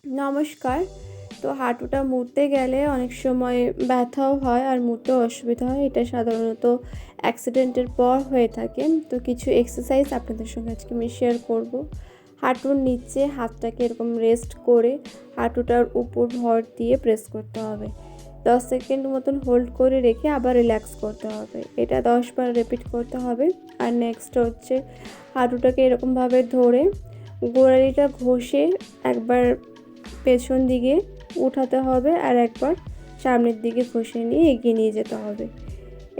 নমস্কার। তো হাঁটুটা মুড়তে গেলে অনেক সময় ব্যথাও হয় আর মুড়তেও অসুবিধা হয়। এটা সাধারণত অ্যাক্সিডেন্টের পর হয়ে থাকে। তো কিছু এক্সারসাইজ আপনাদের সঙ্গে আজকে আমি শেয়ার করব। হাঁটুর নিচে হাতটাকে এরকম রেস্ট করে হাঁটুটার উপর ভর দিয়ে প্রেস করতে হবে। 10 সেকেন্ড মতন হোল্ড করে রেখে আবার রিল্যাক্স করতে হবে। এটা 10 বার রিপিট করতে হবে। আর নেক্সট হচ্ছে হাঁটুটাকে এরকমভাবে ধরে গোড়ালিটা ঘষে একবার পেছন দিকে উঠাতে হবে আর একবার সামনের দিকে ঘষে নিয়ে এগিয়ে নিয়ে যেতে হবে।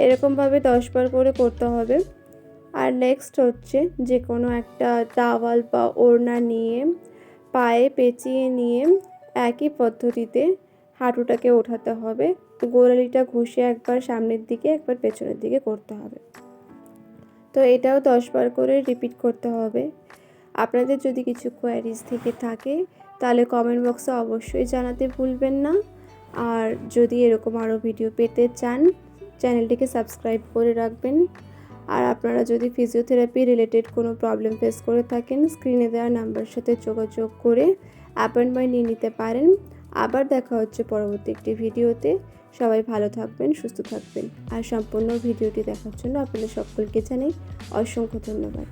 এরকমভাবে 10 বার করে করতে হবে। আর নেক্সট হচ্ছে যে কোনো একটা টাওয়াল বা ওড়না নিয়ে পায়ে পেঁচিয়ে নিয়ে একই পদ্ধতিতে হাঁটুটাকে ওঠাতে হবে। গোড়ালিটা ঘষে একবার সামনের দিকে একবার পেছনের দিকে করতে হবে। তো এটাও 10 বার করে রিপিট করতে হবে। আপনাদের যদি কিছু কোয়ারিজ থেকে থাকে তাহলে কমেন্ট বক্সে অবশ্যই জানাতে ভুলবেন না। আর যদি এরকম আরও ভিডিও পেতে চান চ্যানেলটিকে সাবস্ক্রাইব করে রাখবেন। আর আপনারা যদি ফিজিওথেরাপি রিলেটেড কোনো প্রবলেম ফেস করে থাকেন স্ক্রিনে দেওয়া নাম্বারের সাথে যোগাযোগ করে অ্যাপয়েন্টমেন্ট নিয়ে নিতে পারেন। আবার দেখা হচ্ছে পরবর্তী একটি ভিডিওতে। সবাই ভালো থাকবেন, সুস্থ থাকবেন। আর সম্পূর্ণ ভিডিওটি দেখার জন্য আপনাদের সকলকে জানাই অসংখ্য ধন্যবাদ।